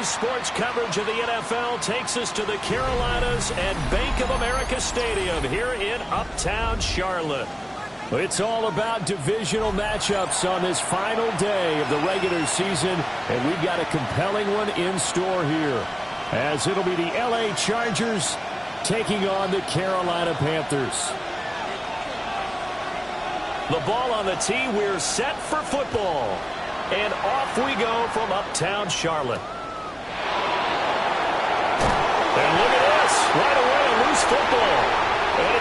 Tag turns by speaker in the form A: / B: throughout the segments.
A: Today's sports coverage of the NFL takes us to the Carolinas and Bank of America Stadium here in Uptown Charlotte. It's all about divisional matchups on this final day of the regular season, and we've got a compelling one in store here, as it'll be the LA Chargers taking on the Carolina Panthers. The ball on the tee, we're set for football. And off we go from Uptown Charlotte. And look at this. Right away, a loose football. And he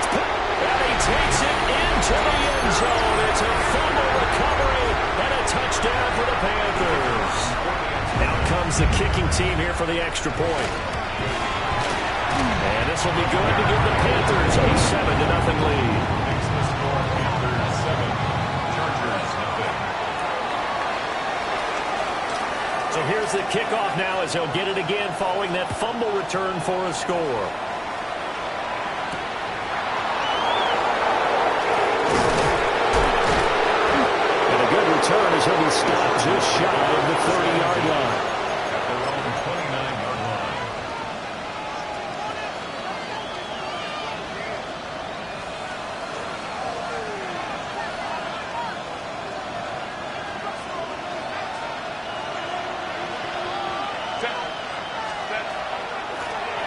A: takes it into the end zone. It's a fumble recovery and a touchdown for the Panthers. Out comes the kicking team here for the extra point. And this will be good to give the Panthers a 7-0 lead. So here's the kickoff now as they'll get it again following that fumble return for a score. And a good return as he'll be stopped just shy of the 30-yard line. At their own 29-yard line.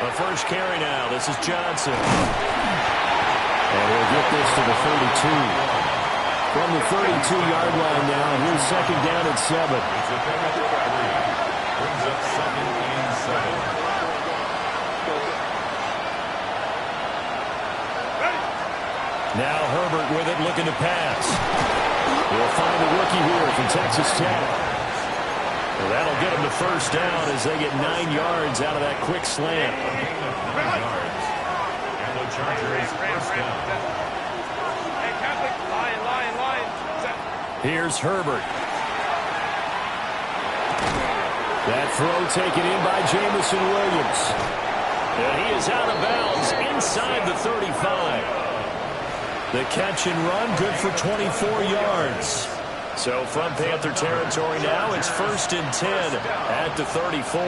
A: The first carry now. This is Johnson. And he'll get this to the 32. From the 32-yard line now, here's second down and 7. Brings up second and 7. Now Herbert with it, looking to pass. We'll find the rookie here from Texas Tech. Well, that'll get them to first down as they get 9 yards out of that quick slant. 9 yards. And the Chargers first down. Here's Herbert. That throw taken in by Jamison Williams. And he is out of bounds inside the 35. The catch and run good for 24 yards. So from Panther territory now, it's 1st and 10 at the 34.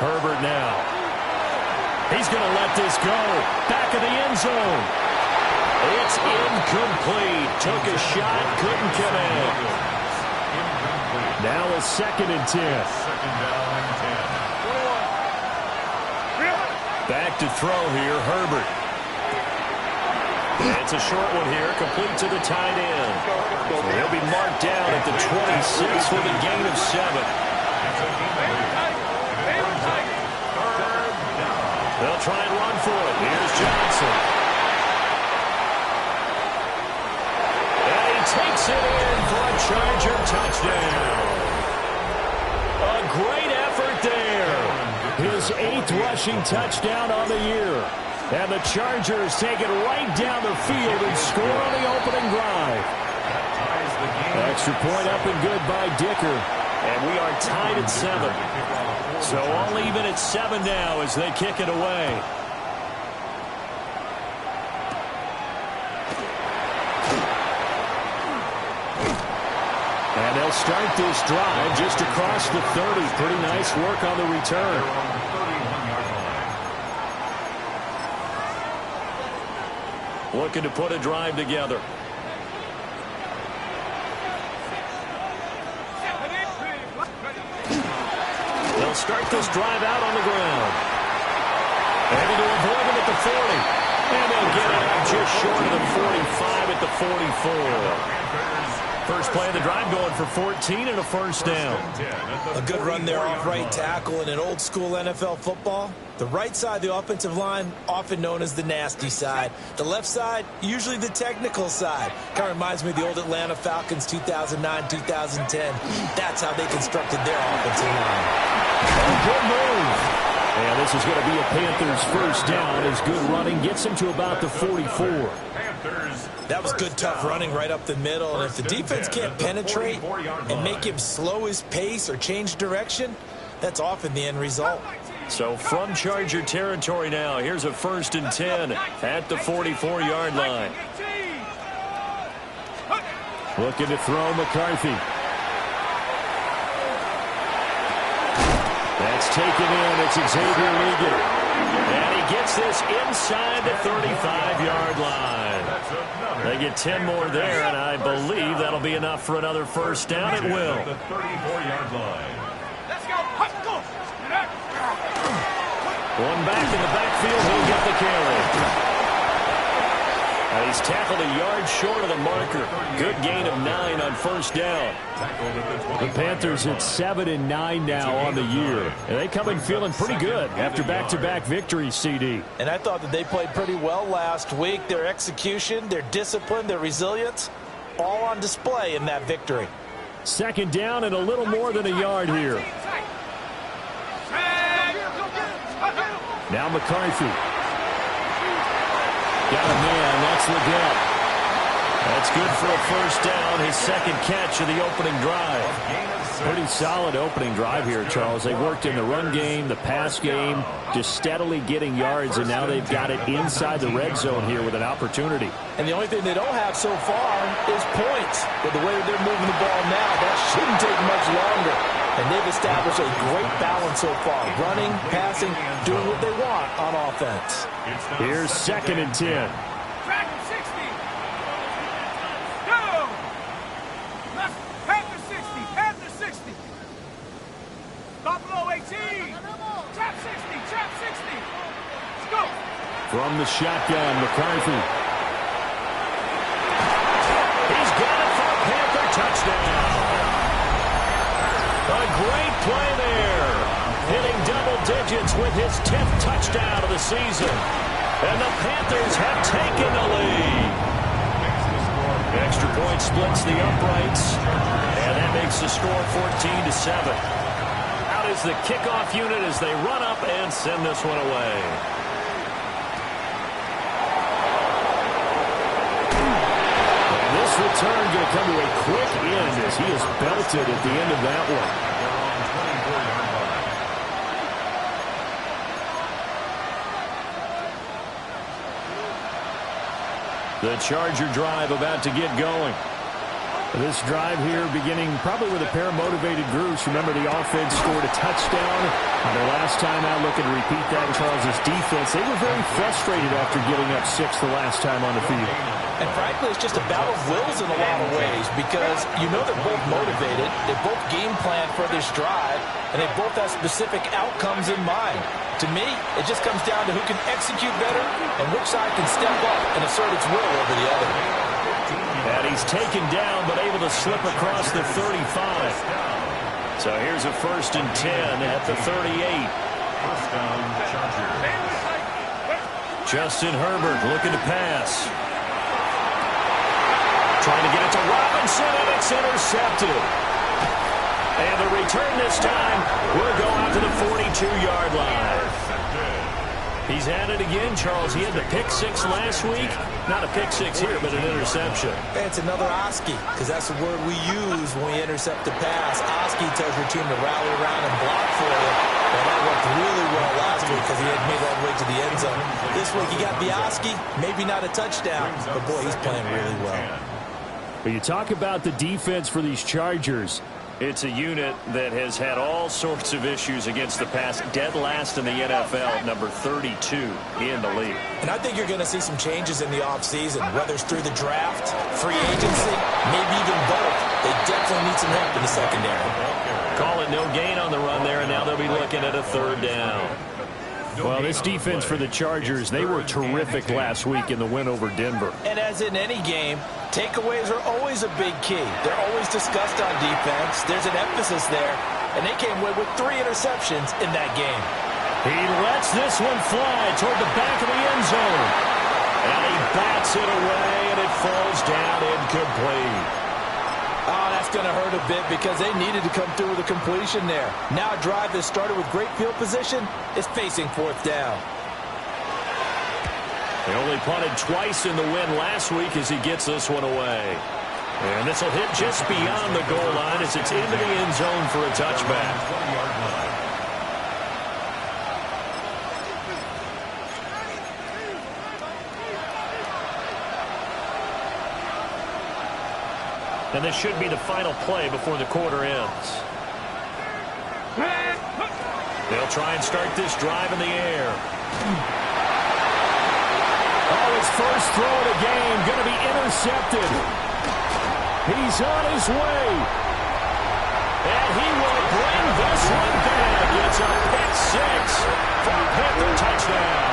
A: Herbert now. He's going to let this go. Back of the end zone. It's incomplete. Took a shot, couldn't connect. Now a 2nd and 10. Back to throw here, Herbert. It's a short one here, complete to the tight end. He'll be marked down at the 26 with a gain of 7. They'll try and run for it. Here's Johnson. And he takes it in for a Charger touchdown. A great effort there. His 8th rushing touchdown on the year. And the Chargers take it right down the field and score on the opening drive. Extra point up and good by Dicker. And we are tied at 7. So all even at 7 now as they kick it away. And they'll start this drive just across the 30. Pretty nice work on the return. Looking to put a drive together. They'll start this drive out on the ground. Able to avoid him at the 40. And they'll get it out just short of the 45 at the 44. First play of the drive going for 14 and a first down.
B: A good run there off right tackle in an old school NFL football. The right side of the offensive line, often known as the nasty side. The left side, usually the technical side. Kind of reminds me of the old Atlanta Falcons 2009-2010. That's how they constructed their offensive line.
A: Good move. And this is going to be a Panthers first down as good running gets him to about the 44.
B: That was good, tough running right up the middle. And if the defense can't penetrate and make him slow his pace or change direction, that's often the end result.
A: So from Charger territory now, here's a 1st and 10 at the 44-yard line. Looking to throw McCarthy. taken in. It's Xavier Ligon. And he gets this inside the 35-yard line. They get 10 more there, and I believe that'll be enough for another first down. It will.
C: The 34-yard line.
D: Let's go. Let's go.
A: One back in the backfield. He'll get the carry. And he's tackled a yard short of the marker. Good gain of 9 on first down. The Panthers at 7-9 now on the year. And they come in feeling pretty good after back-to-back victories, CD.
B: And I thought that they played pretty well last week. Their execution, their discipline, their resilience, all on display in that victory.
A: Second down and a little more than a yard here. Now McCarthy. Got a man. That's Ligon. That's good for a first down. His second catch of the opening drive. Pretty solid opening drive here, Charles. They worked in the run game, the pass game, just steadily getting yards, and now they've got it inside the red zone here with an opportunity.
B: And the only thing they don't have so far is points. But the way that they're moving the ball now, that shouldn't take much longer. And they've established a great balance so far. Running, passing, doing what they want on offense.
A: Here's 2nd and 10.
D: Track 60. Go. Let's head to 60. Head to 60. Buffalo 18. Trap 60. Trap 60. Let's go.
A: From the shotgun, McCarthy. He's got it for a Panther touchdown. A great play there. Hitting double digits with his 10th touchdown of the season. And the Panthers have taken the lead. Extra point splits the uprights. And that makes the score 14-7. Out is the kickoff unit as they run up and send this one away. This return going to come to a quick end as he is belted at the end of that one. The Charger drive about to get going. This drive here beginning probably with a pair of motivated groups. Remember, the offense scored a touchdown. And the last time out, looking to repeat that in Charles' defense, they were very frustrated after giving up 6 the last time on the field.
B: And frankly, it's just a battle of wills in a lot of ways because you know they're both motivated, they both game plan for this drive, and they both have specific outcomes in mind. To me, it just comes down to who can execute better and which side can step up and assert its will over the other.
A: And he's taken down but able to slip across the 35. So here's a 1st and 10 at the 38.
C: First down, Chargers.
A: Justin Herbert looking to pass. Trying to get it to Robinson, and it's intercepted. And the return this time will go out to the 42-yard line. He's at it again, Charles. He had the pick 6 last week. Not a pick 6 here, but an interception.
B: It's another Oski, because that's the word we use when we intercept a pass. Oski tells your team to rally around and block for you. And that worked really well last week because he had made all the way to the end zone. This week he got the Oski, maybe not a touchdown, but boy, he's playing really well.
A: But you talk about the defense for these Chargers. It's a unit that has had all sorts of issues against the pass. Dead last in the NFL, number 32 in the league.
B: And I think you're going to see some changes in the offseason, whether it's through the draft, free agency, maybe even both. They definitely need some help in the secondary.
A: Call it no gain on the run there, and now they'll be looking at a 3rd down. Well, this defense for the Chargers, they were terrific last week in the win over Denver.
B: And as in any game, takeaways are always a big key. They're always discussed on defense. There's an emphasis there, and they came away with 3 interceptions in that game.
A: He lets this one fly toward the back of the end zone. And he bats it away, and it falls down incomplete.
B: Oh, that's going to hurt a bit because they needed to come through with a completion there. Now a drive that started with great field position is facing 4th down.
A: They only punted twice in the win last week as he gets this one away. And this will hit just beyond the goal line as it's into the end zone for a touchback. And this should be the final play before the quarter ends. They'll They'll try and start this drive in the air. Oh, his first throw of the game going to be intercepted. He's on his way. And he will bring this one back. It's a pick six for a Panther touchdown.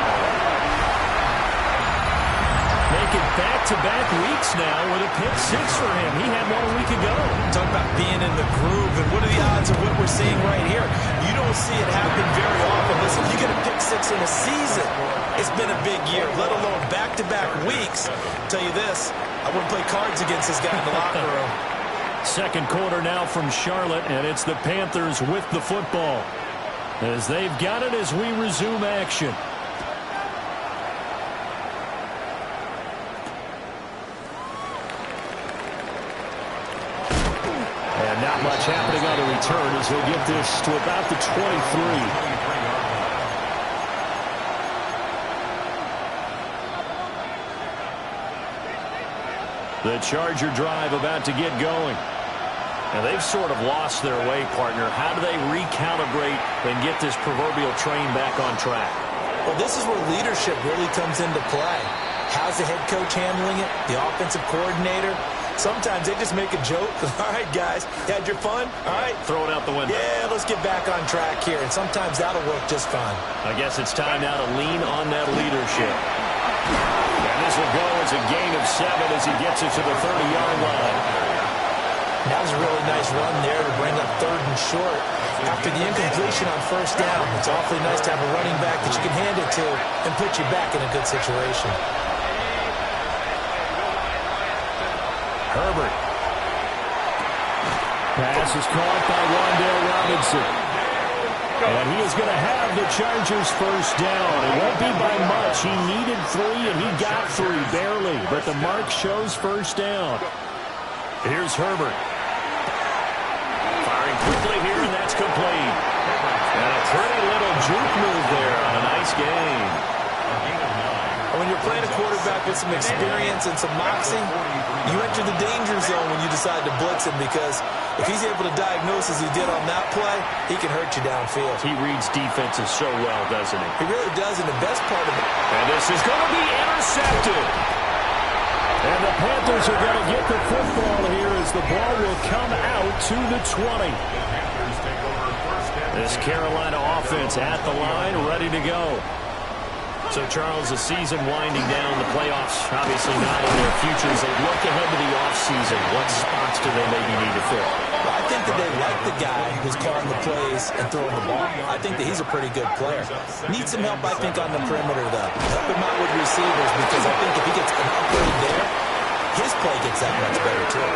A: Making back-to-back weeks now with a pick six for him. He had one a week ago.
B: Talk about being in the groove, and what are the odds of what we're seeing right here? You don't see it happen very often. Listen, you get a pick six in a season, it's been a big year, let alone back-to-back weeks. I'll tell you this, I wouldn't play cards against this guy in the locker room.
A: Second quarter now from Charlotte, and it's the Panthers with the football as they've got it as we resume action. And not much happening on the return as he'll get this to about the 23. The Charger drive about to get going. And they've sort of lost their way, partner. How do they recalibrate and get this proverbial train back on track?
B: Well, this is where leadership really comes into play. How's the head coach handling it? The offensive coordinator? Sometimes they just make a joke. All right, guys, you had your fun? All right.
A: Throw it out the window.
B: Yeah, let's get back on track here. And sometimes that'll work just fine.
A: I guess it's time now to lean on that leadership. And this will go as a gain of 7 as he gets it to the 30-yard line.
B: That was a really nice run there to bring up 3rd and short. After the incompletion on 1st down, it's awfully nice to have a running back that you can hand it to and put you back in a good situation.
A: Herbert. Pass is caught by Wan'Dale Robinson. And he is going to have the Chargers first down. It won't be by much. He needed 3, and he got 3, barely. But the mark shows first down. Here's Herbert. Firing quickly here, and that's complete. And a pretty little juke move there on a nice game.
B: When you're playing a quarterback with some experience and some moxie, you enter the danger zone when you decide to blitz him, because if he's able to diagnose as he did on that play, he can hurt you downfield.
A: He reads defenses so well, doesn't he?
B: He really does, and the best part of it.
A: And this is going to be intercepted. And the Panthers are going to get the football here as the ball will come out to the 20. This Carolina offense at the line, ready to go. So, Charles, the season winding down, the playoffs obviously not in their future. As they look ahead to the offseason, what spots do they maybe need to fill?
B: Well, I think that they like the guy who's calling the plays and throwing the ball. I think that he's a pretty good player. Needs some help, I think, on the perimeter, though. Help him out with receivers, because I think if he gets an upgrade there, his play gets that much better, too.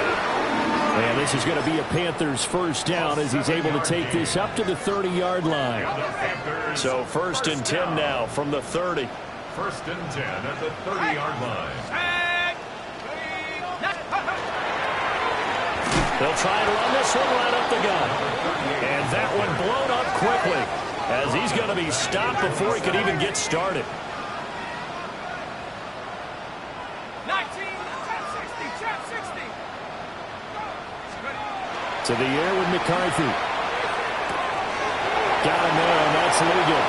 A: And this is going to be a Panthers first down as he's able to take this up to the 30-yard line. So 1st and 10 now from the 30.
C: 1st and 10 at the 30-yard line.
A: They'll try and run this one right up the gut. And that one blown up quickly as he's going to be stopped before he could even get started.
D: 19, trap 60, trap 60.
A: To the air with McCarthy. Got him there, and that's legal.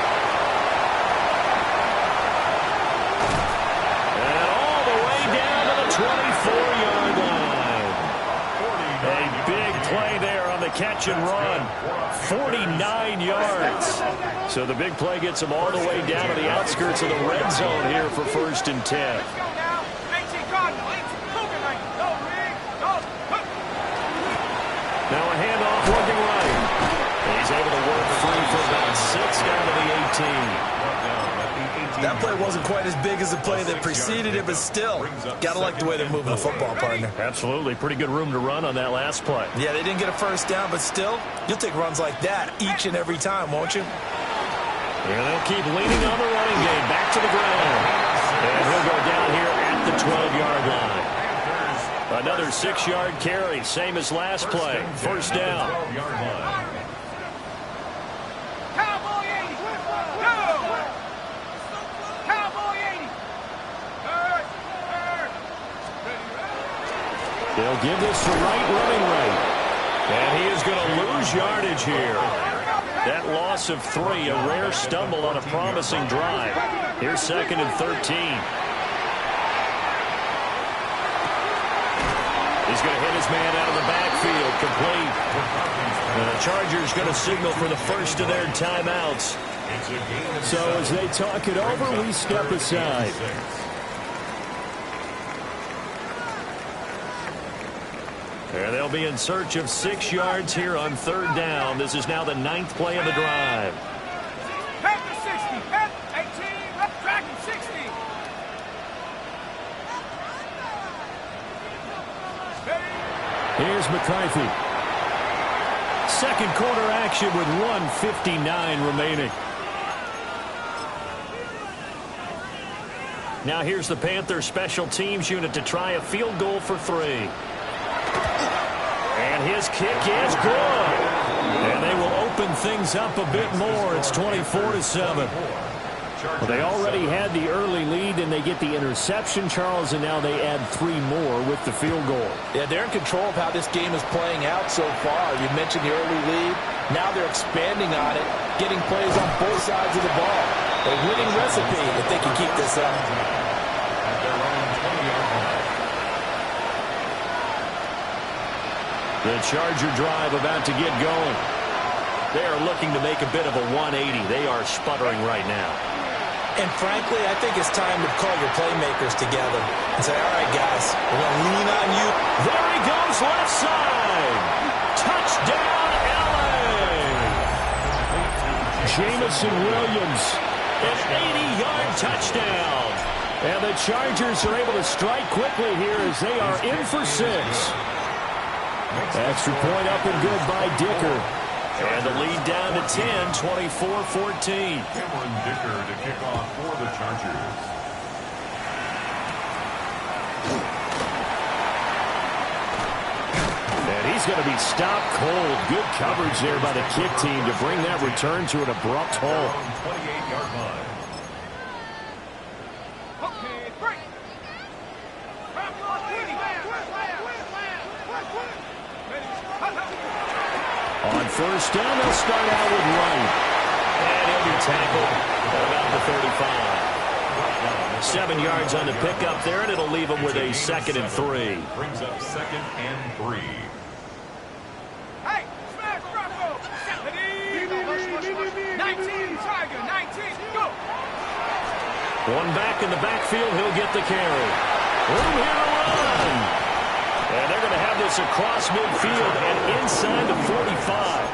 A: And all the way down to the 24-yard line. A big play there on the catch and run. 49 yards. So the big play gets him all the way down to the outskirts of the red zone here for 1st and 10. Now a handoff looking right. And he's able to work free for about 6 down to the 18.
B: That play wasn't quite as big as the play that preceded it, but still, got to like the way they're moving the football, partner.
A: Absolutely. Pretty good room to run on that last play.
B: Yeah, they didn't get a first down, but still, you'll take runs like that each and every time, won't you?
A: And they'll keep leaning on the running game. Back to the ground. And he'll go down here at the 12-yard line. Another 6-yard carry, same as last play. First down.
D: Cowboy 80. Go. Cowboy 80.
A: They'll give this to Wright running right. And he is going to lose yardage here. That loss of 3, a rare stumble on a promising drive. Here's 2nd and 13. He's going to hit his man out of the backfield, complete. The Chargers going to signal for the first of their timeouts. So as they talk it over, we step aside. And they'll be in search of 6 yards here on 3rd down. This is now the 9th play of the drive.
D: Head to 60. Head 18. Left dragon 60.
A: Here's McCarthy. Second quarter action with 1:59 remaining. Now here's the Panthers special teams unit to try a field goal for 3. And his kick is good. And they will open things up a bit more. It's 24-7. Well, they already had the early lead, and they get the interception, Charles, and now they add 3 more with the field goal.
B: Yeah, they're in control of how this game is playing out so far. You mentioned the early lead. Now they're expanding on it, getting plays on both sides of the ball. A winning recipe if they can keep this up.
A: The Charger drive about to get going. They are looking to make a bit of a 180. They are sputtering right now.
B: And frankly, I think it's time to call your playmakers together and say, all right, guys, we're going to lean on you.
A: There he goes, left side. Touchdown, L.A. Jamison Williams, an 80-yard touchdown. And the Chargers are able to strike quickly here as they are in for 6. Extra point up and good by Dicker. And the lead down to 10, 24-14.
C: Cameron Dicker to kick off for the Chargers.
A: And he's going to be stopped cold. Good coverage there by the kick team to bring that return to an abrupt halt.
C: 28-yard line.
D: Okay, break.
A: On 1st down, they'll start out with Wright. And he'll be tackled at about the 35. 7 yards on the pickup there, and it'll leave him with a 2nd and 3.
C: Brings up 2nd and 3.
D: Hey, smash, Bravo. 19, Tiger, 19, go.
A: One back in the backfield, he'll get the carry. Room here to run. And they're going to have this across midfield and inside the 45.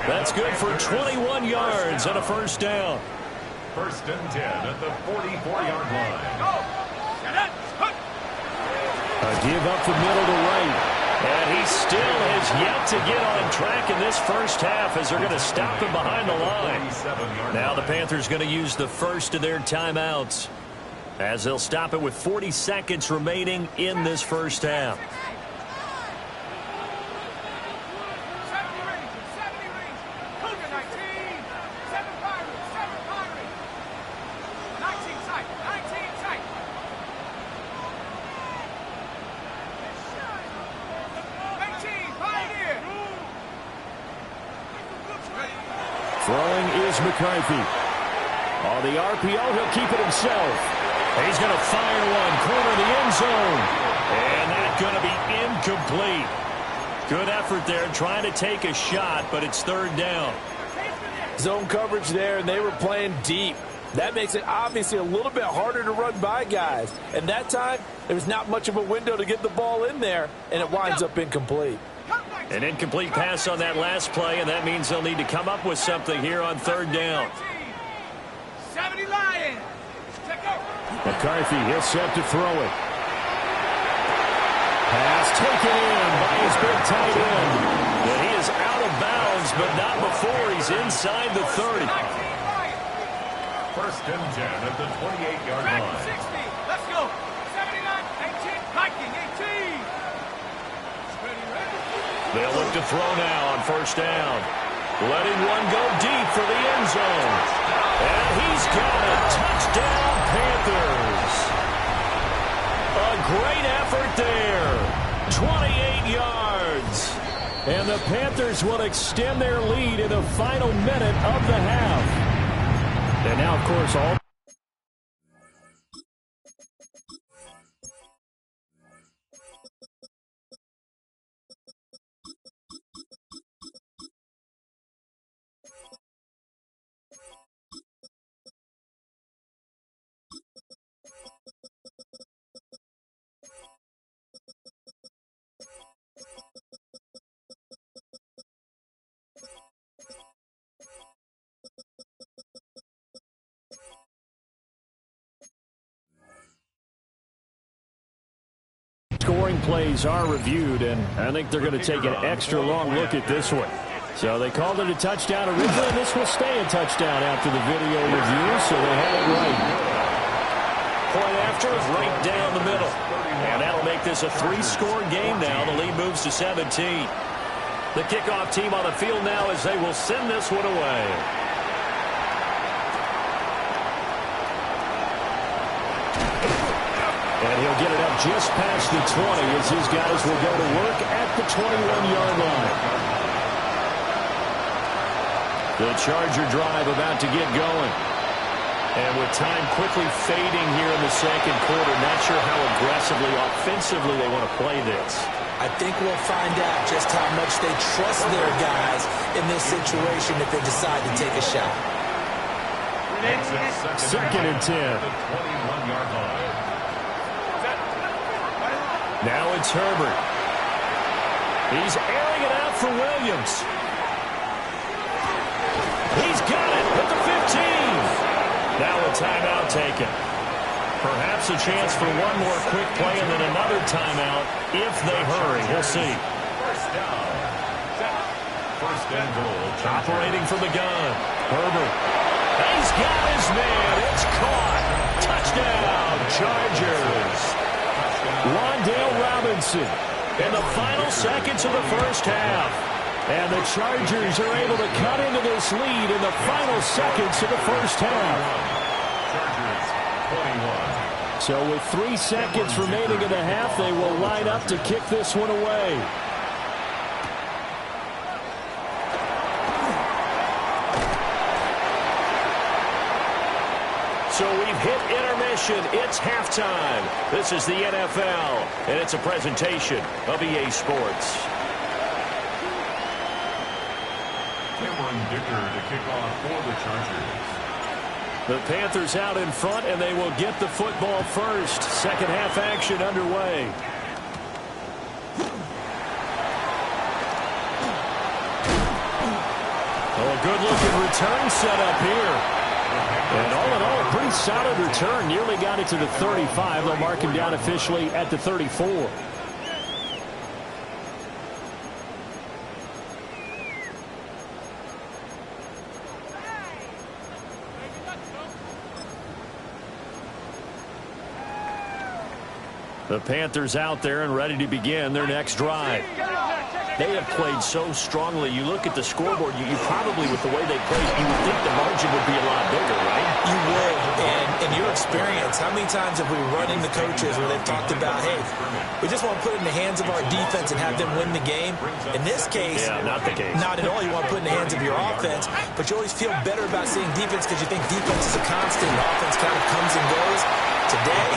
A: That's good for 21 yards and a 1st down.
C: 1st and 10 at the 44-yard line.
D: Go.
A: A give up the middle to Wright. And he still has yet to get on track in this first half as they're going to stop him behind the line. Now the Panthers going to use the first of their timeouts as they'll stop it with 40 seconds remaining in this first half.
D: 70 rings. Cougar 19. 7 Pirates. 19 tight. 19 tight. Pioneer.
A: Throwing is McCarthy. On the RPO, he'll keep it himself. He's going to fire one, corner the end zone. And that's going to be incomplete. Good effort there, trying to take a shot, but it's 3rd down.
B: Zone coverage there, and they were playing deep. That makes it obviously a little bit harder to run by guys. And that time, there was not much of a window to get the ball in there, and it winds up incomplete.
A: An incomplete pass on that last play, and that means they'll need to come up with something here on 3rd down.
D: 70 Lions. Check out.
A: McCarthy, he'll set to throw it. Pass taken in by his big tight end. And he is out of bounds, but not before he's inside the 30.
C: 1st and 10 at the 28-yard line.
D: 60. Let's go. 79, 18, Viking 18.
A: They'll look to throw now on 1st down. Letting one go deep for the end zone. And he's got a touchdown, Panthers. A great effort there. 28 yards. And the Panthers will extend their lead in the final minute of the half. And now, of course, all scoring plays are reviewed, and I think they're going to take an extra long look at this one. So they called it a touchdown originally, and this will stay a touchdown after the video review, so they had it right. Point after, right down the middle. And that'll make this a 3-score game now. The lead moves to 17. The kickoff team on the field now as they will send this one away. And he'll get it up just past the 20 as his guys will go to work at the 21-yard line. The Charger drive about to get going. And with time quickly fading here in the second quarter, not sure how aggressively, offensively they want to play this.
B: I think we'll find out just how much they trust their guys in this situation if they decide to take a shot.
A: Second and 10.
C: The 21-yard line.
A: Now it's Herbert. He's airing it out for Williams. He's got it at the 15. Now a timeout taken. Perhaps a chance for one more quick play and then another timeout if they hurry. We'll see.
C: First down. First and goal.
A: Operating from the gun. Herbert. He's got his man. It's caught. Touchdown, Chargers. Wan'Dale Robinson in the final seconds of the first half. And the Chargers are able to cut into this lead in the final seconds of the first half.
C: Chargers 21.
A: So with 3 seconds remaining in the half, they will line up to kick this one away. So we've hit intermission. It's halftime. This is the NFL, and it's a presentation of EA Sports.
C: Cameron Dicker to kick off for the Chargers.
A: The Panthers out in front, and they will get the football first. Second half action underway. Oh, a good-looking return set up here. And all in all, a pretty solid return. Nearly got it to the 35. They'll mark him down officially at the 34. The Panthers out there and ready to begin their next drive. They have played so strongly. You look at the scoreboard, you probably, with the way they played, you would think the margin would be a lot bigger, right?
B: You would. And in your experience, how many times have we run into coaches where they've talked about, hey, we just want to put it in the hands of our defense and have them win the game? In this case,
A: yeah, not the case.
B: Not at all. You want to put it in the hands of your offense, but you always feel better about seeing defense because you think defense is a constant and offense kind of comes and goes. Today,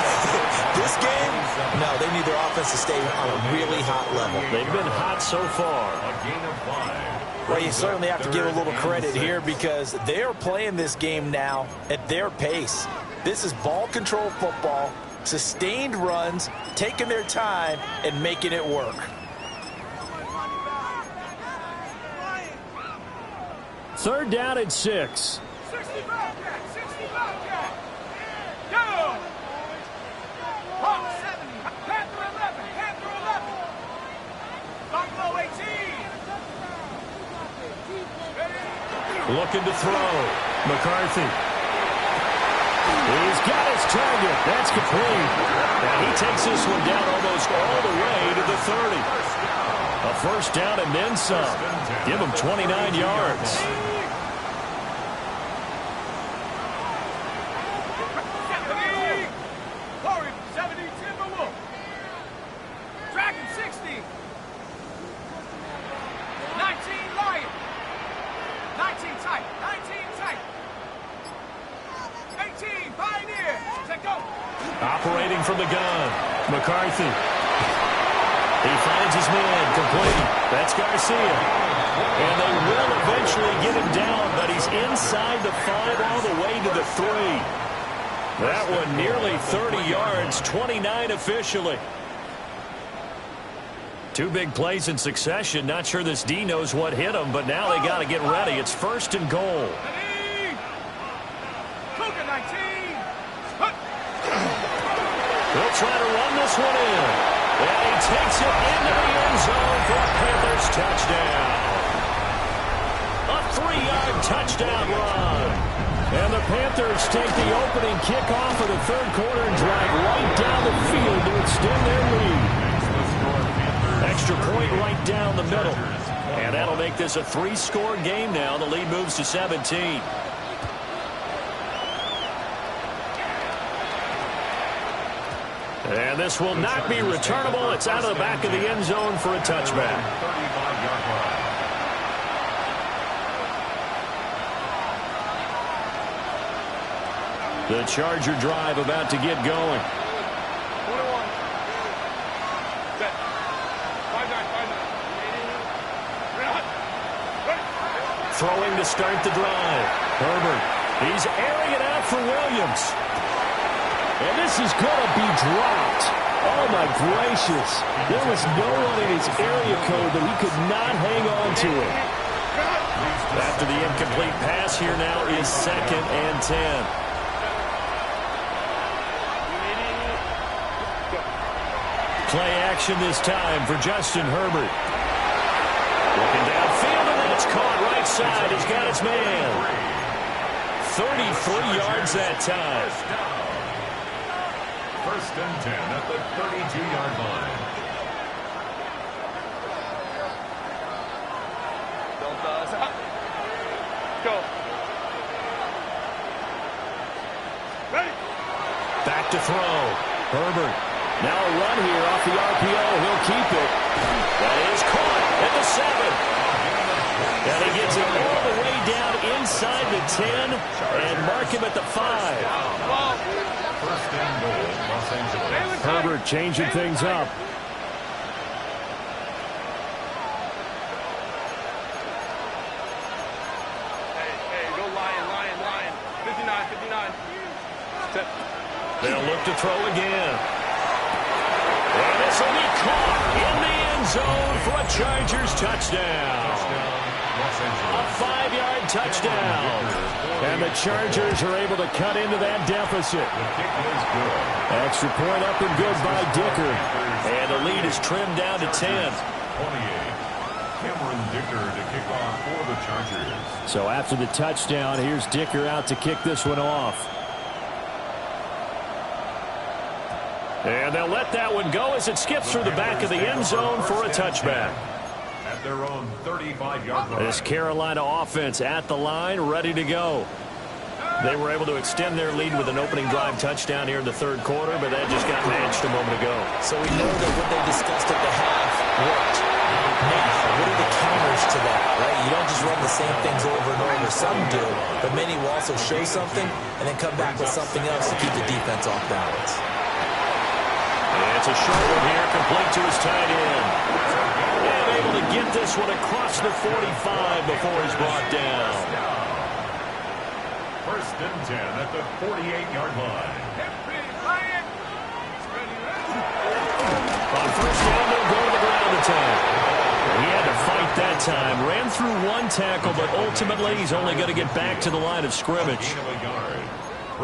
B: this game, no, they need their offense to stay on a really hot level.
A: They've been hot so far.
C: A gain of 5.
B: Well, you certainly have to give a little credit here because they're playing this game now at their pace. This is ball control football, sustained runs, taking their time, and making it work.
A: Third down and 6.
D: 60 Bobcat, 60 Bobcat. Go! Hawks 70, Panther 11, Panther 11. Buffalo 18.
A: Looking to throw. McCarthy. He's got his target. That's complete. And he takes this one down almost all the way to the 30. A first down and then some. Give him 29 yards. initiating from the gun. McCarthy. He finds his man, complete. That's Garcia. And they will eventually get him down, but he's inside the 5 all the way to the 3. That one nearly 30 yards, 29 officially. 2 big plays in succession. Not sure this D knows what hit him, but now they got to get ready. It's 1st and goal. They'll try to run this one in. And he takes it into the end zone for a Panthers touchdown. A 3-yard touchdown run. And the Panthers take the opening kickoff of the 3rd quarter and drive right down the field to extend their lead. Extra point right down the middle. And that'll make this a 3-score game now. The lead moves to 17. And this will not be returnable. It's out of the back of the end zone for a touchback. The Charger drive about to get going. Throwing to start the drive. Herbert. He's airing it out for Williams. And this is going to be dropped. Oh, my gracious. There was no one in his area code that he could not hang on to it. After the incomplete pass, here now is 2nd and 10. Play action this time for Justin Herbert. Looking downfield, and that's caught right side. He's got his man. 33 yards that time.
C: 1st and 10 at the 32-yard line.
D: Go. Ready.
A: Back to throw. Herbert. Now a run here off the RPO. He'll keep it. That is caught at the 7. And he gets it all the way down inside the 10 and mark him at the 5.
C: 1st and goal, Los Angeles.
A: Herbert changing things up.
D: Hey, go Lion. 59.
A: They'll look to throw again. And this will be caught in the end zone for a Chargers touchdown. A 5-yard touchdown. And the Chargers are able to cut into that deficit. Extra point up and good by Dicker. And the lead is trimmed down to 10.
C: 28. Cameron Dicker to kick off for the Chargers.
A: So after the touchdown, here's Dicker out to kick this one off. And they'll let that one go as it skips through the back of the end zone for a touchback.
C: At their own 35-yard line.
A: This Carolina offense at the line, ready to go. They were able to extend their lead with an opening drive touchdown here in the 3rd quarter, but that just got matched a moment ago.
B: So we know that what they discussed at the half worked. Now, what are the counters to that, right? You don't just run the same things over and over. Some do, but many will also show something and then come back with something else to keep the defense off balance.
A: And it's a short one here, complete to his tight end. And able to get this one across the 45 before he's brought down.
C: 1st and 10 at the 48-yard line.
A: On 1st down, they'll go to the ground attack. He had to fight that time. Ran through one tackle, but ultimately he's only going to get back to the line of scrimmage.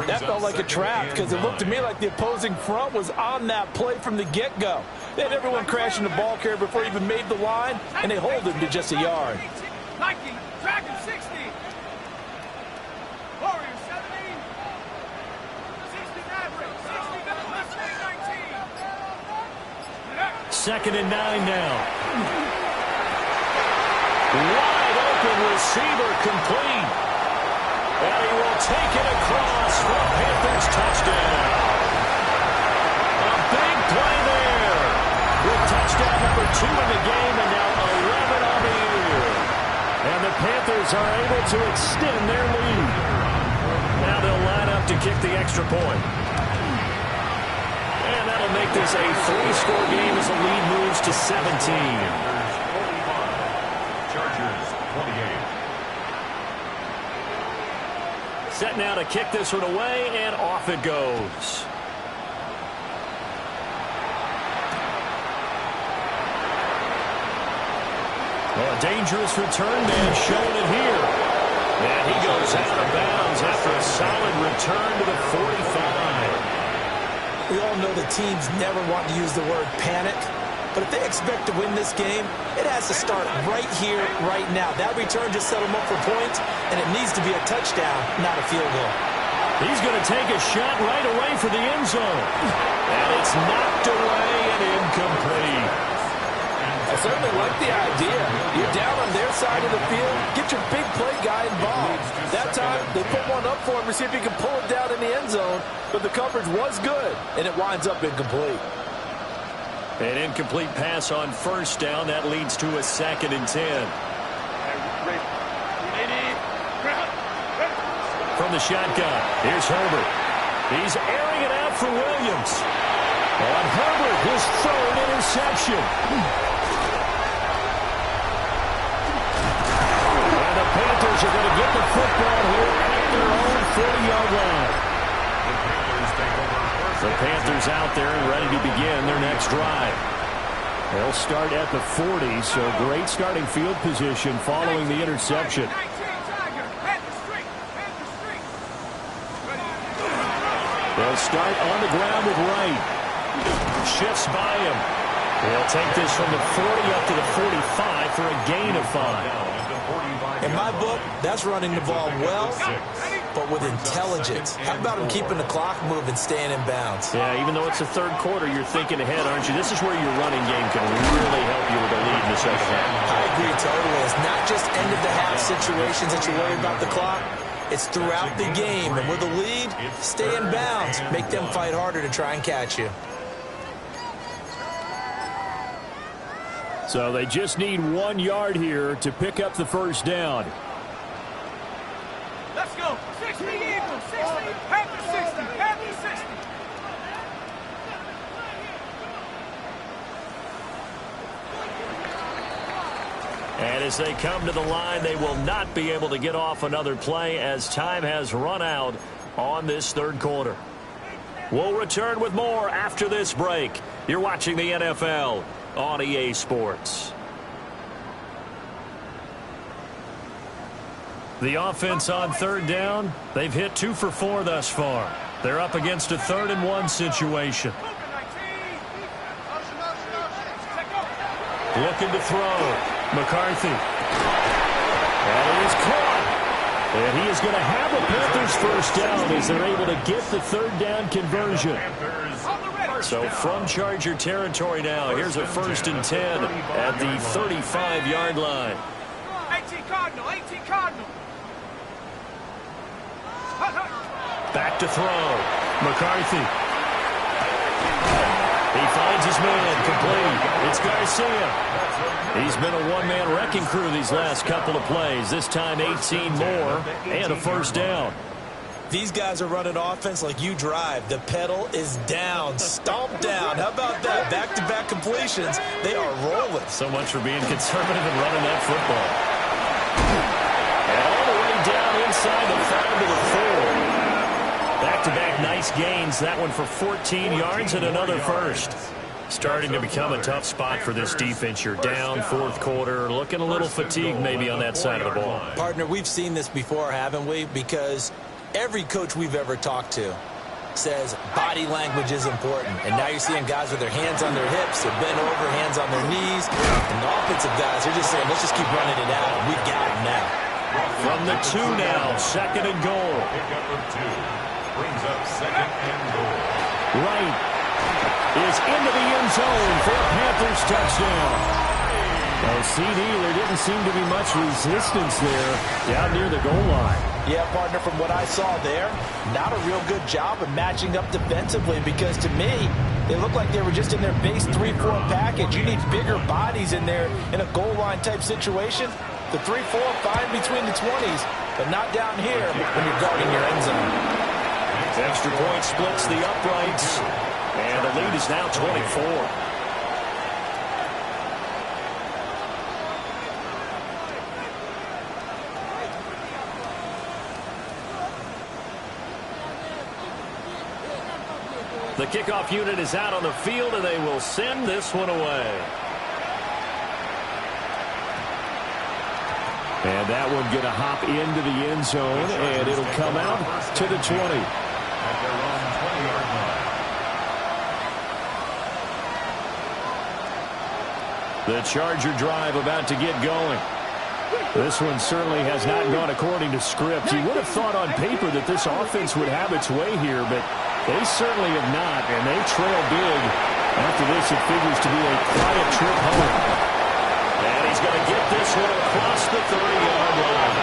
B: That felt like a trap because it looked to me like the opposing front was on that play from the get-go. They had everyone crashing the ball carrier before he even made the line, and they hold him to just a yard.
D: 90, Dragon 60. Warriors 70.
A: 2nd and 9 now. Wide open receiver complete. And he will take it across for a Panthers touchdown. A big play there. With touchdown number 2 in the game and now 11 on the year. And the Panthers are able to extend their lead. Now they'll line up to kick the extra point. that'll make this a 3-score game as the lead moves to 17.
C: Chargers 28.
A: Set now to kick this one away, and off it goes. Well, a dangerous return man showing it here. And he goes out of bounds after a solid return to the 45.
B: We all know the teams never want to use the word panic, but if they expect to win this game, it has to start right here, right now. That return just set them up for points, and it needs to be a touchdown, not a field goal.
A: He's going to take a shot right away for the end zone. And it's knocked away and incomplete.
E: I certainly like the idea. You're down on their side of the field. Get your big play guy involved. That time, they put one up for him to see if he can pull it down in the end zone. But the coverage was good, and it winds up incomplete.
A: An incomplete pass on first down. That leads to a 2nd and 10. From the shotgun, here's Herbert. He's airing it out for Williams. And Herbert, his 3rd interception. Panthers are going to get the football here at their own 40-yard line. The Panthers out there and ready to begin their next drive. They'll start at the 40, so great starting field position following the interception. They'll start on the ground with Wright. Shifts by him. They'll take this from the 40 up to the 45 for a gain of 5.
B: In my book, that's running the ball well, but with intelligence. How about him keeping the clock moving, staying in bounds?
A: Yeah, even though it's the 3rd quarter, you're thinking ahead, aren't you? This is where your running game can really help you with a lead in the second half.
B: I agree totally. It's not just end-of-the-half situations that you worry about the clock. It's throughout the game. And with a lead, stay in bounds. Make them fight harder to try and catch you.
A: So they just need 1 yard here to pick up the first down.
D: Let's go. 60 Eagles. 60. Panthers 60. Panthers 60.
A: And as they come to the line, they will not be able to get off another play as time has run out on this 3rd quarter. We'll return with more after this break. You're watching the NFL on EA Sports. The offense on 3rd down, they've hit 2 for 4 thus far. They're up against a 3rd and 1 situation. Looking to throw. McCarthy. That is caught. And he is going to have a Panthers first down as they're able to get the 3rd down conversion. So from Charger territory now, here's a 1st and 10 at the 35-yard line.
D: 18 Cardinal, 18 Cardinal.
A: Back to throw. McCarthy. He finds his man, complete. It's Garcia. He's been a one-man wrecking crew these last couple of plays. This time 18 more and a first down.
B: These guys are running offense like you drive. The pedal is down, stomp down. How about that? Back-to-back completions. They are rolling.
A: So much for being conservative and running that football. And all the way down inside the 5 to the 4. Back-to-back nice gains. That one for 14 yards and another first. Starting to become a tough spot for this defense. You're down 4th quarter, looking a little fatigued maybe on that side of the ball.
B: Partner, we've seen this before, haven't we? Because every coach we've ever talked to says body language is important. And now you're seeing guys with their hands on their hips, they're bent over, hands on their knees. And the offensive guys are just saying, let's just keep running it out. We've got them now.
A: From the 2 now, 2nd and goal.
C: Pickup of 2. Brings up 2nd and goal.
A: Wright is into the end zone for a Panthers touchdown. Well, CD, there didn't seem to be much resistance there down near the goal line.
E: Yeah, partner, from what I saw there, not a real good job of matching up defensively because to me, they looked like they were just in their base 3-4 package. You need bigger bodies in there in a goal line type situation. The 3-4 fine between the 20s, but not down here when you're guarding your end zone.
A: Extra point splits the uprights. And the lead is now 24. The kickoff unit is out on the field, and they will send this one away. And that one going to hop into the end zone, and it'll come out to the 20.
C: At their own 20-yard line.
A: The Charger drive about to get going. This one certainly has not gone according to script. You would have thought on paper that this offense would have its way here, but they certainly have not, and they trail big. After this, it figures to be a quiet trip home. And he's going to get this one across the 30-yard line.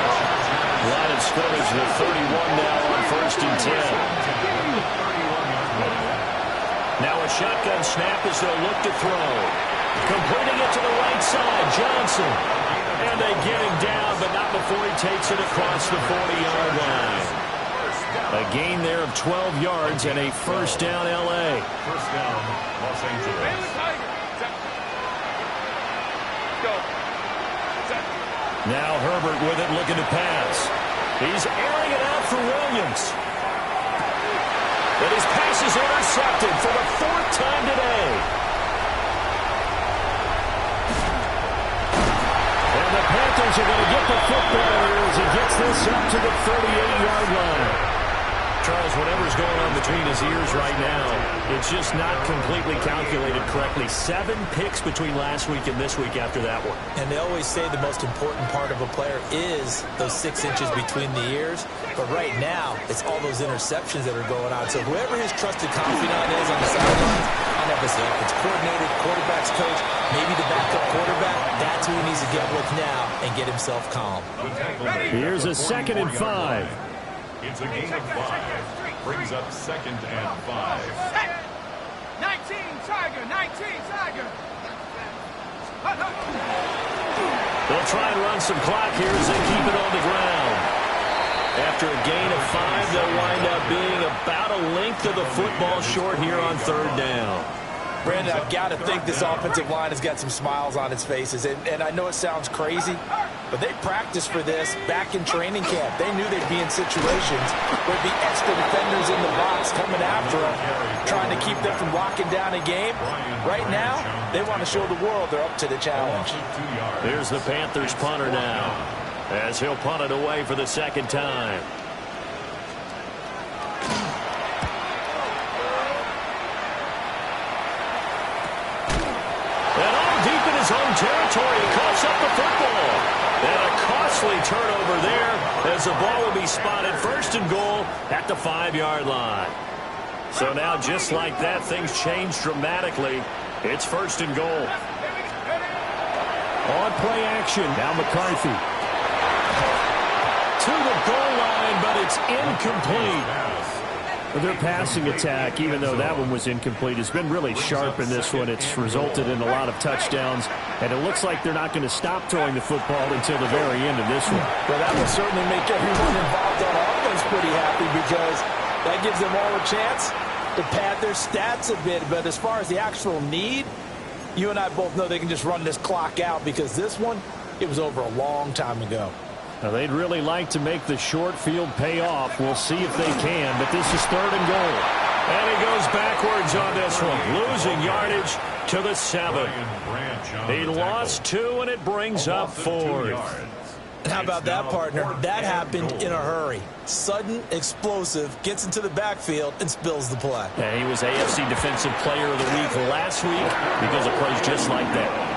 A: Line of scrimmage, the 31 now on 1st and 10. Now a shotgun snap as they'll look to throw. Completing it to the right side, Johnson. And they get him down, but not before he takes it across the 40-yard line. A gain there of 12 yards and a first down, L.A.
C: First down, Los Angeles.
A: Now Herbert with it, looking to pass. He's airing it out for Williams. And his pass is intercepted for the 4th time today. And the Panthers are going to get the football here as he gets this up to the 38-yard line. Charles, whatever's going on between his ears right now, it's just not completely calculated correctly. 7 picks between last week and this week after that one.
B: And they always say the most important part of a player is those 6 inches between the ears. But right now, it's all those interceptions that are going on. So whoever his trusted confidant is on the sidelines, I never say if it's coordinator, quarterback's coach, maybe the backup quarterback, that's who he needs to get with now and get himself calm.
A: Here's a 2nd and 5.
C: It's a gain of 5. Brings up 2nd and 5.
D: 19, Tiger, 19, Tiger.
A: They'll try and run some clock here as they keep it on the ground. After a gain of 5, they'll wind up being about a length of the football short here on 3rd down.
E: Brandon, I've got to think this offensive line has got some smiles on its faces. And I know it sounds crazy, but they practiced for this back in training camp. They knew they'd be in situations where there'd be extra defenders in the box coming after them, trying to keep them from locking down a game. Right now, they want to show the world they're up to the challenge.
A: Here's the Panthers punter now, as he'll punt it away for the 2nd time. His own territory, he coughs up the football. And a costly turnover there as the ball will be spotted 1st and goal at the 5-yard line. So now just like that, things change dramatically. It's 1st and goal. On play action, now McCarthy. To the goal line, but it's incomplete. Their passing attack, even though that one was incomplete, has been really sharp in this one. It's resulted in a lot of touchdowns, and it looks like they're not going to stop throwing the football until the very end of this one.
E: Well, that will certainly make everyone involved on offense pretty happy because that gives them all a chance to pad their stats a bit. But as far as the actual need, you and I both know they can just run this clock out because this one, it was over a long time ago.
A: Now, they'd really like to make the short field pay off. We'll see if they can, but this is 3rd and goal. And he goes backwards on this one, losing yardage to the 7. He lost 2, and it brings up 4th.
B: And how about that, partner? That happened in a hurry. Sudden, explosive, gets into the backfield, and spills the play.
A: And he was AFC Defensive Player of the Week last week because of plays just like that.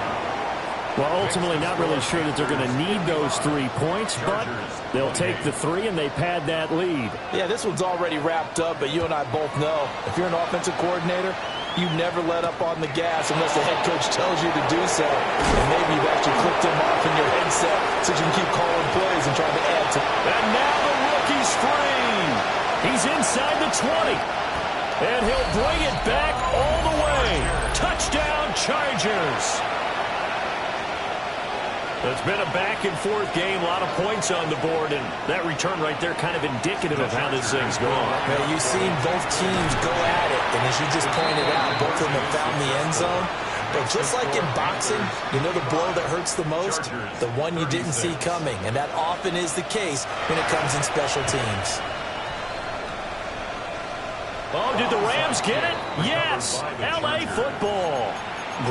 A: Well, ultimately, not really sure that they're going to need those 3 points, but they'll take the 3, and they pad that lead.
E: Yeah, this one's already wrapped up, but you and I both know if you're an offensive coordinator, you never let up on the gas unless the head coach tells you to do so. And maybe you've actually clicked him off in your headset so you can keep calling plays and trying to add to it.
A: And now the rookie's free. He's inside the 20. And he'll bring it back all the way. Touchdown, Chargers. It's been a back-and-forth game, a lot of points on the board, and that return right there kind of indicative of how this thing's going.
B: Well, you've seen both teams go at it, and as you just pointed out, both of them have found the end zone. But just like in boxing, you know the blow that hurts the most? The one you didn't see coming, and that often is the case when it comes in special teams.
A: Oh, did the Rams get it? Yes! L.A. football.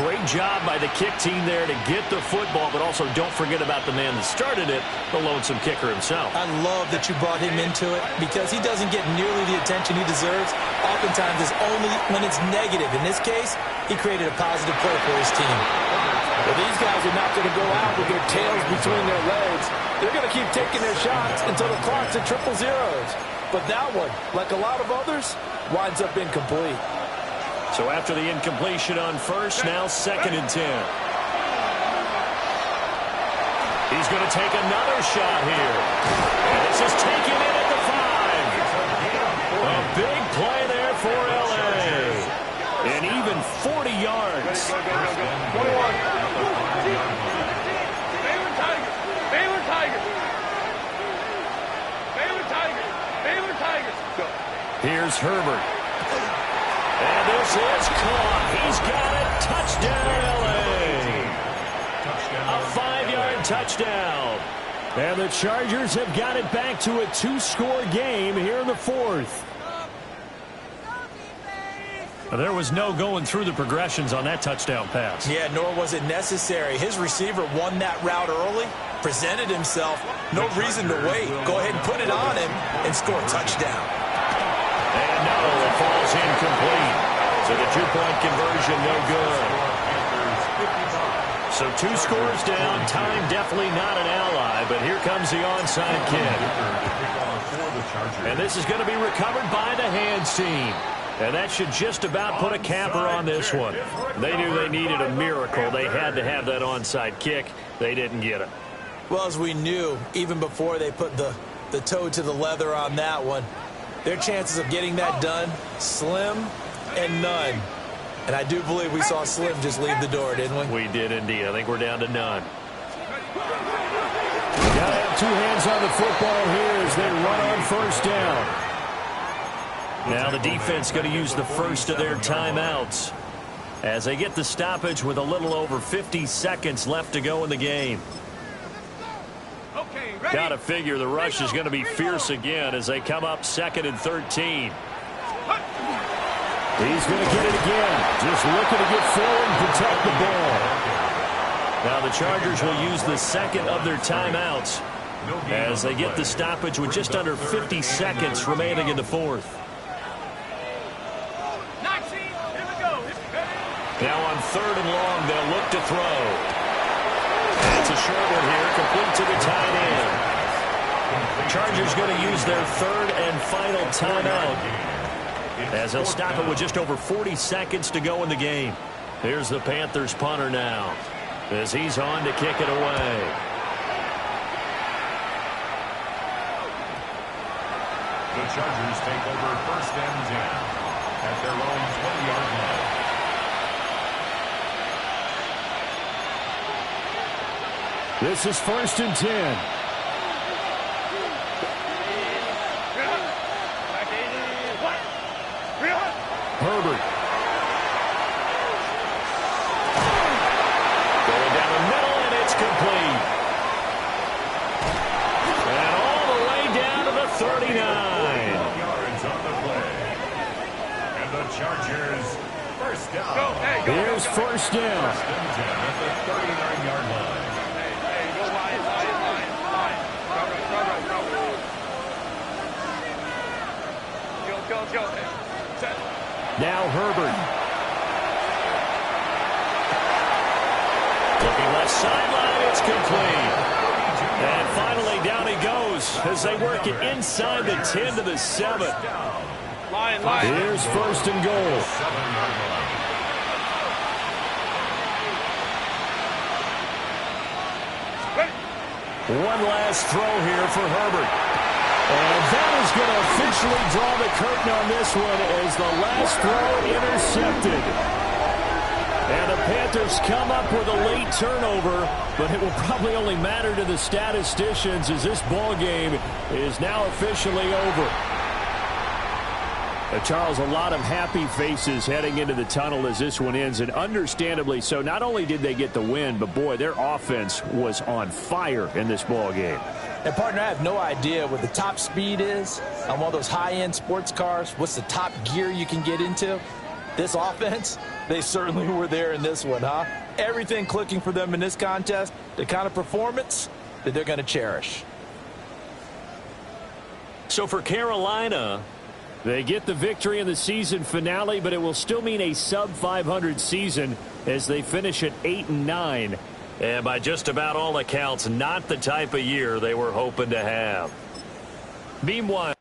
A: Great job by the kick team there to get the football, but also don't forget about the man that started it, the lonesome kicker himself.
B: I love that you brought him into it because he doesn't get nearly the attention he deserves. Oftentimes it's only when it's negative. In this case, he created a positive play for his team.
E: Well, these guys are not going to go out with their tails between their legs. They're going to keep taking their shots until the clock's at triple zeros. But that one, like a lot of others, winds up incomplete.
A: So after the incompletion on first, now 2nd and 10. He's going to take another shot here. And this is taken in at the 5. A big play there for L.A. And even 40 yards.
D: 21. Baylor Tigers. Baylor Tigers. Baylor Tigers. Baylor Tigers. Go.
A: Here's Herbert. And this is caught. He's got it. Touchdown, L.A. A 5-yard touchdown. And the Chargers have got it back to a 2-score game here in the 4th. There was no going through the progressions on that touchdown pass.
B: Yeah, nor was it necessary. His receiver won that route early, presented himself. No reason to wait. Go ahead and put it on him and score a touchdown.
A: And no, it falls incomplete. So the 2-point conversion, no good. So 2 scores down. Time definitely not an ally, but here comes the onside kick. And this is going to be recovered by the hands team. And that should just about put a capper on this one. They knew they needed a miracle. They had to have that onside kick. They didn't get it.
B: Well, as we knew, even before they put the toe to the leather on that one, their chances of getting that done, slim and none. And I do believe we saw Slim just leave the door, didn't we?
A: We did indeed. I think we're down to none. Got to have 2 hands on the football here as they run on first down. Now the defense going to use the first of their timeouts as they get the stoppage with a little over 50 seconds left to go in the game.
D: Okay, ready?
A: Got to figure the rush is going to be fierce again as they come up 2nd and 13. He's going to get it again. Just looking to get forward and protect the ball. Now the Chargers will use the second of their timeouts as they get the stoppage with just under 50 seconds remaining in the 4th. Now on 3rd and long, they'll look to throw. And it's a short one here, complete to the tight end. The Chargers going to use their 3rd and final timeout as they'll stop it with just over 40 seconds to go in the game. Here's the Panthers punter now as he's on to kick it away.
C: The Chargers take over 1st and 10 at their own 20-yard line.
A: This is 1st and 10. Herbert. Going down the middle, and it's complete. And all the way down to the 39.
C: Yards on the play. And the Chargers, first down.
D: Go, hey, go,
A: Here's
D: go, go.
A: first down.
C: 1st and 10 at the 39-yard line.
D: Hey, go line. Go. Hey, set.
A: Now Herbert. Looking left sideline, it's complete. And finally down he goes as they work it inside the 10 to the 7.
D: Line.
A: Here's 1st and goal.
C: 7-yard line.
A: One last throw here for Herbert. And that is going to officially draw the curtain on this one as the last throw intercepted. And the Panthers come up with a late turnover, but it will probably only matter to the statisticians as this ball game is now officially over. Charles, a lot of happy faces heading into the tunnel as this one ends, and understandably so. Not only did they get the win, but, boy, their offense was on fire in this ball game.
E: And, partner, I have no idea what the top speed is on one of those high-end sports cars. What's the top gear you can get into? This offense, they certainly were there in this one, huh? Everything clicking for them in this contest, the kind of performance that they're going to cherish.
A: So for Carolina, they get the victory in the season finale, but it will still mean a sub-500 season as they finish at 8-9. And by just about all accounts, not the type of year they were hoping to have. Meanwhile,